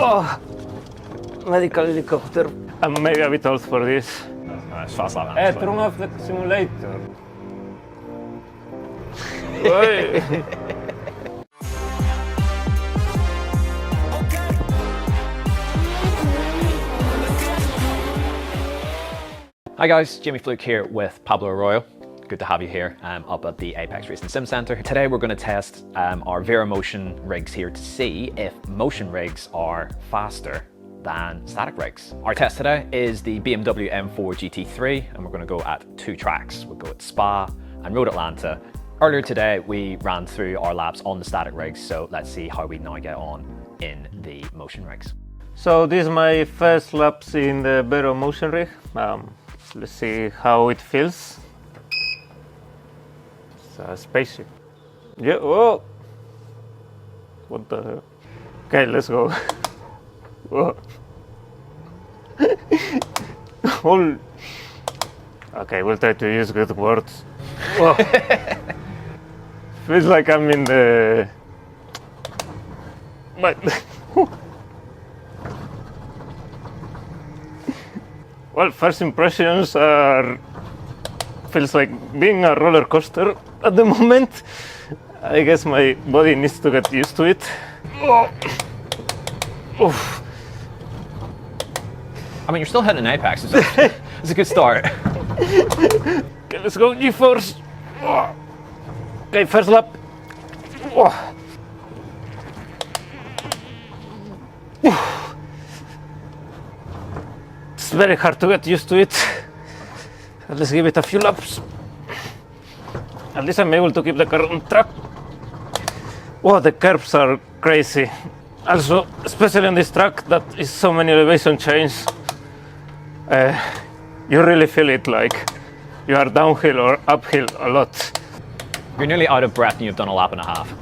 Oh, medical helicopter. I'm maybe a bit old for this. It's fast like that. Turn off the simulator. Hi guys, Jimmy Fluke here with Pablo Araujo. Good to have you here up at the Apex Racing Sim Center. Today we're going to test our VERO Motion rigs here to see if motion rigs are faster than static rigs. Our test today is the BMW M4 GT3 and we're going to go at 2 tracks. We'll go at Spa and Road Atlanta. Earlier today we ran through our laps on the static rigs, so let's see how we now get on in the motion rigs. So this is my first laps in the VERO Motion Rig. Let's see how it feels. It's a spaceship. Yeah, oh! What the hell? Okay, let's go. Whoa. Okay, we'll try to use good words. Whoa. Feels like I'm in the... Well, first impressions are... feels like being a roller coaster at the moment. I guess my body needs to get used to it. Oh. Oof. I mean, you're still hitting an apex. It's a good start. Okay, let's go G-force. Oh. Okay, first lap. Oh. It's very hard to get used to it. Let's give it a few laps. At least I'm able to keep the car on track. Wow, the curves are crazy. Also, especially on this track that is so many elevation changes, you really feel it like you are downhill or uphill a lot. You're nearly out of breath and you've done a lap and a half.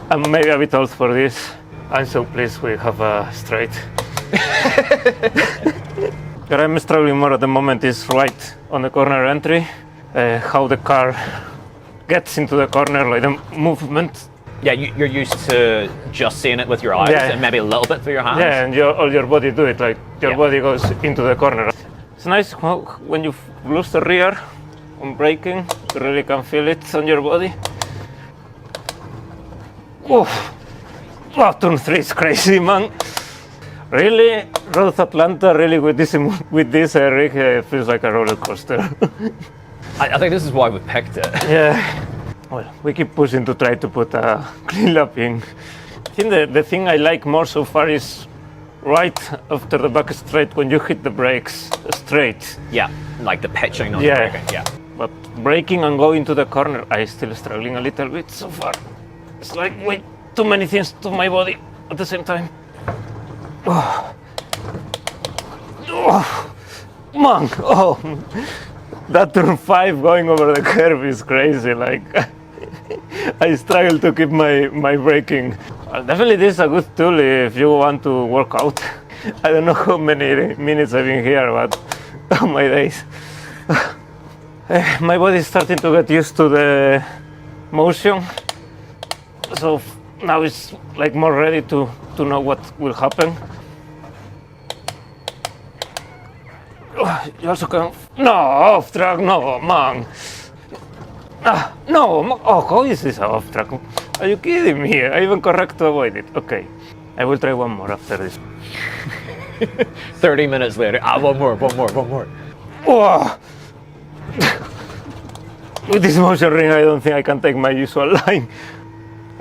I'm maybe a bit old for this. I'm so pleased we have a straight. What I'm struggling more at the moment is right on the corner entry, how the car gets into the corner, like the movement. Yeah, you're used to just seeing it with your eyes and maybe a little bit through your hands. Yeah, and all your body do it, like your body goes into the corner. It's nice when you lose the rear on braking, you really can feel it on your body. Oh, turn 3 is crazy, man. Really, Road Atlanta, really with this rig feels like a roller coaster. I think this is why we picked it. Yeah. Well, we keep pushing to try to put a clean lap in. I think the thing I like more so far is right after the back straight when you hit the brakes straight. Yeah, like the pitching on the braking, yeah. But braking and going to the corner, I'm still struggling a little bit so far. It's like way too many things to my body at the same time. Oh. Oh. Man, oh. That turn 5 going over the curve is crazy, like I struggle to keep my braking. Definitely this is a good tool if you want to work out. I don't know how many minutes I've been here, but oh my days. My body is starting to get used to the motion, so now it's like more ready to know what will happen. You also can... No, off track, no, man. No, oh, how is this off track? Are you kidding me? I even correct to avoid it. Okay, I will try one more after this. 30 minutes later, one more. Oh. With this motion ring, I don't think I can take my usual line.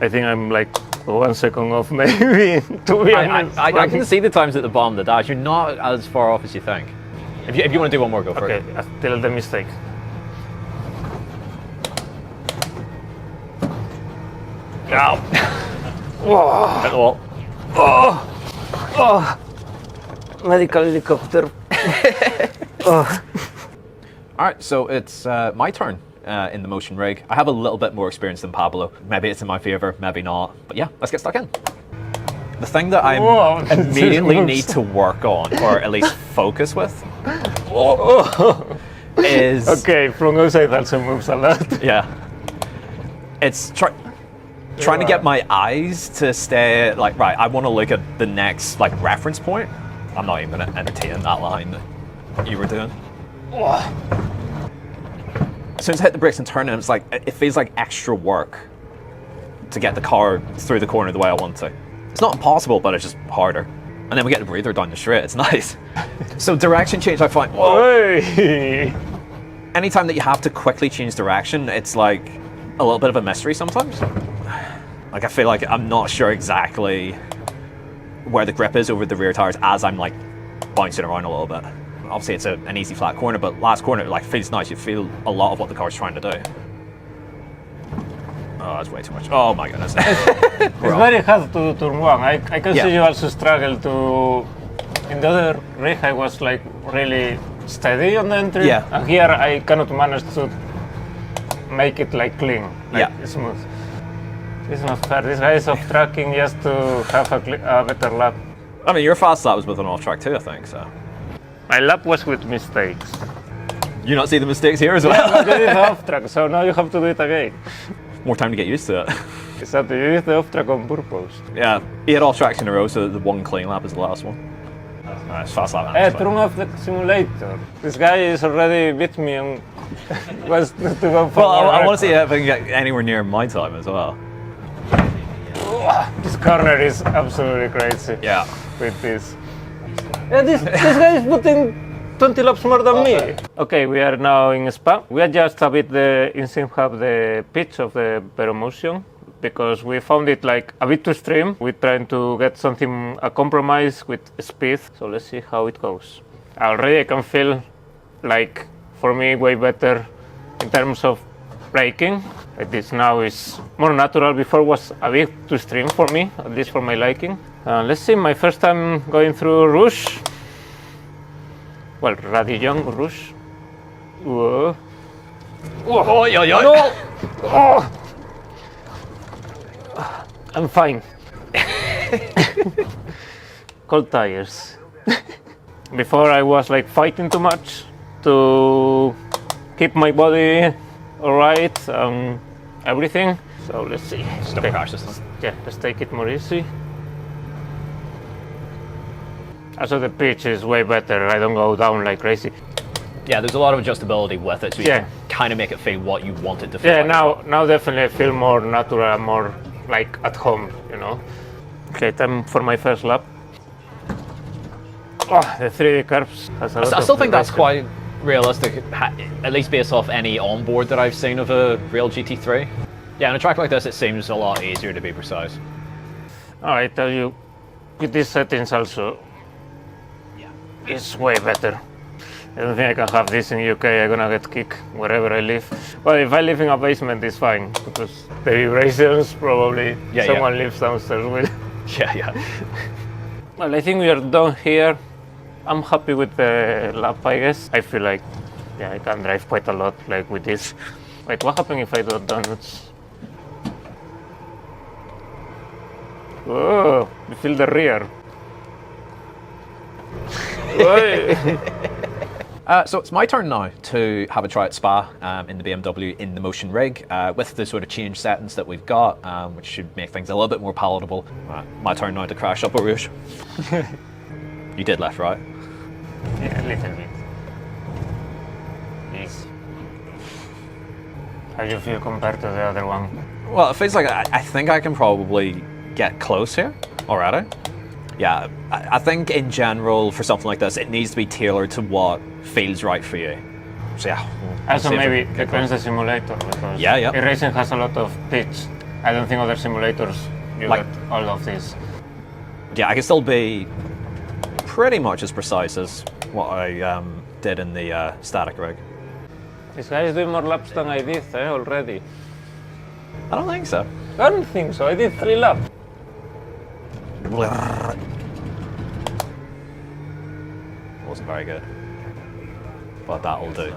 I think I'm like 1 second off, maybe, to be honest. I can see the times at the bottom of the dash. You're not as far off as you think. If you want to do one more, go for it. Okay, still the mistake. Ow. Whoa. Hit the wall. Oh. Medical helicopter. Oh. Alright, so it's my turn in the motion rig. I have a little bit more experience than Pablo. Maybe it's in my favor, maybe not. But yeah, let's get stuck in. The thing that I immediately need to work on, or at least focus with, is... Okay, from outside also moves a lot. Yeah. It's trying to get my eyes to stay like, right, I want to look at the next like reference point. I'm not even going to entertain that line that you were doing. As soon as I hit the brakes and turn it feels like extra work to get the car through the corner the way I want to. It's not impossible, but it's just harder. And then we get the breather down the straight. It's nice. So direction change, I find. Hey. Anytime that you have to quickly change direction, it's like a little bit of a mystery sometimes. Like I feel like I'm not sure exactly where the grip is over the rear tires as I'm like bouncing around a little bit. Obviously it's an easy flat corner, but last corner it like feels nice. You feel a lot of what the car's trying to do. Oh, that's way too much. Oh my goodness. It's very hard to turn one. I can see you also struggle to. In the other rig, I was like really steady on the entry. Yeah. And here, I cannot manage to make it like clean, like smooth. It's not fair. This guy is off tracking just to have a better lap. I mean, your fast lap was with an off track too, I think. So. My lap was with mistakes. You not see the mistakes here as well? Yeah, but you did off track, so now you have to do it again. More time to get used to it. Exactly, you did the off track on purpose. Yeah, he had off tracks in a row, so the one clean lap is the last one. Nice, fast lap. Hey, turn off the simulator. This guy is already beat me and wants to go for Well, more I want to record. see if I can get anywhere near my time as well. This corner is absolutely crazy. Yeah. With this. Yeah, this guy is putting 20 laps more than me. Okay, we are now in Spa. We adjust a bit the instant hub, the pitch of the VERO Motion, because we found it like a bit too extreme. We're trying to get something, a compromise with speed. So let's see how it goes. Already I can feel like, for me, way better in terms of braking. Like this now is more natural. Before was a bit too extreme for me, at least for my liking. Let's see, my first time going through Rouge. Well, Radillon Rouge. Whoa. Oh, yeah, yeah. No! Oh! I'm fine. Cold tires. Before I was like fighting too much to keep my body alright, everything. So let's see. Double crash system. Yeah, let's take it more easy. Also the pitch is way better. I don't go down like crazy. Yeah, there's a lot of adjustability with it, so you Yeah. can kind of make it feel what you want it to feel. Yeah, like. now definitely I feel more natural, more like at home, you know. Okay, time for my first lap. Oh, the 3D curves has a lot I still of think that's vibration. quite realistic, at least based off any onboard that I've seen of a real GT3. Yeah, on a track like this, it seems a lot easier to be precise. I tell you, with these settings also, it's way better. I don't think I can have this in UK. I'm gonna get kicked wherever I live. But if I live in a basement, it's fine because the vibrations probably someone lives downstairs with. Yeah. Well, I think we are done here. I'm happy with the lap, I guess. I feel like, I can drive quite a lot, like with this. Wait, what happens if I do donuts? Oh, you feel the rear. So it's my turn now to have a try at Spa in the BMW in the Motion Rig with the sort of change settings that we've got, which should make things a little bit more palatable. My turn now to crash up at Rouge. You did left, right? Yeah, a little bit. Easy. How do you feel compared to the other one? Well, it feels like I think I can probably get close here already. Yeah, I think in general for something like this, it needs to be tailored to what feels right for you. So yeah. Also maybe depends the simulator because racing has a lot of pitch. I don't think other simulators you get all of this. Yeah, I can still be pretty much as precise as what I did in the static rig. This guy is doing more laps than I did already. I don't think so. I don't think so. I did 3 laps. Wasn't very good, but that'll do.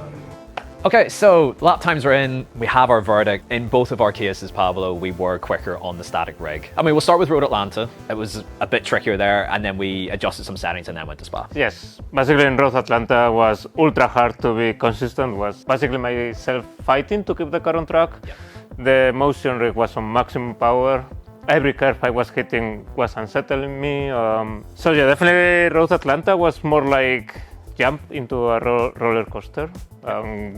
Okay, so lap times are in. We have our verdict. In both of our cases, Pablo, we were quicker on the static rig. I mean, we'll start with Road Atlanta. It was a bit trickier there, and then we adjusted some settings and then went to Spa. Yes, basically in Road Atlanta was ultra hard to be consistent. Was basically myself fighting to keep the car on track. the motion rig was on maximum power. Every curve I was hitting was unsettling me. So yeah, definitely Road Atlanta was more like jump into a roller coaster.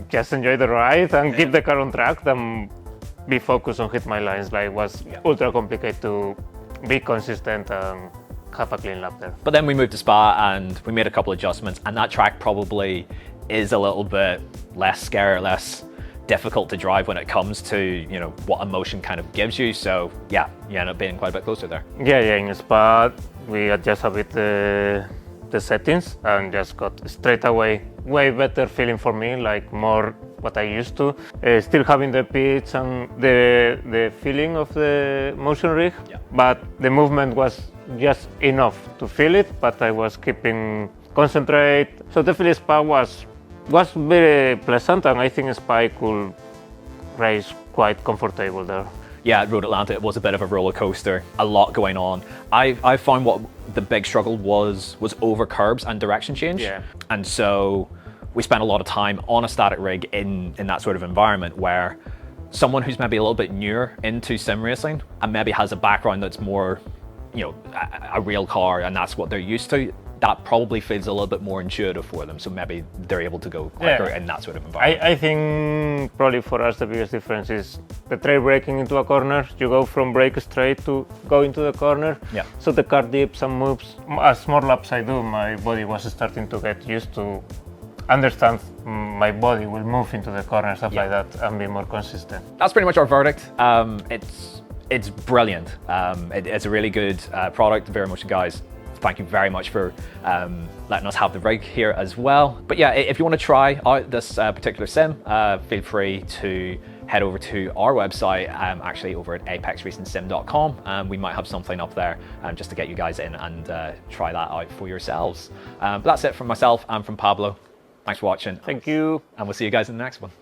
Just enjoy the ride and keep the car on track than be focused on hit my lines. Like it was ultra complicated to be consistent and have a clean lap there. But then we moved to Spa and we made a couple adjustments, and that track probably is a little bit less scary, less difficult to drive when it comes to, you know, what emotion kind of gives you. So yeah, you end up being quite a bit closer there. Yeah, in Spa we adjust a bit the settings and just got straight away way better feeling for me, like more what I used to. Still having the pitch and the feeling of the motion rig, but the movement was just enough to feel it, but I was keeping concentrate. So definitely Spa was very pleasant, and I think Spa could race quite comfortable there. Yeah, at Road Atlanta, it was a bit of a roller coaster, a lot going on. I found what the big struggle was over curbs and direction change. Yeah. And so we spent a lot of time on a static rig in that sort of environment where someone who's maybe a little bit newer into sim racing and maybe has a background that's more, you know, a real car and that's what they're used to, that probably feels a little bit more intuitive for them. So maybe they're able to go quicker in that sort of environment. I think probably for us the biggest difference is the trail braking into a corner. You go from brake straight to go into the corner. Yeah. So the car dips and moves. As more laps I do, my body was starting to get used to understand my body will move into the corner, stuff like that, and be more consistent. That's pretty much our verdict. It's brilliant. It's a really good product. The VERO Motion guys, thank you very much for letting us have the rig here as well. But yeah, if you want to try out this particular sim, feel free to head over to our website, actually over at apexracingsim.com. We might have something up there just to get you guys in and try that out for yourselves. But that's it from myself and from Pablo. Thanks for watching. Thank you. And we'll see you guys in the next one.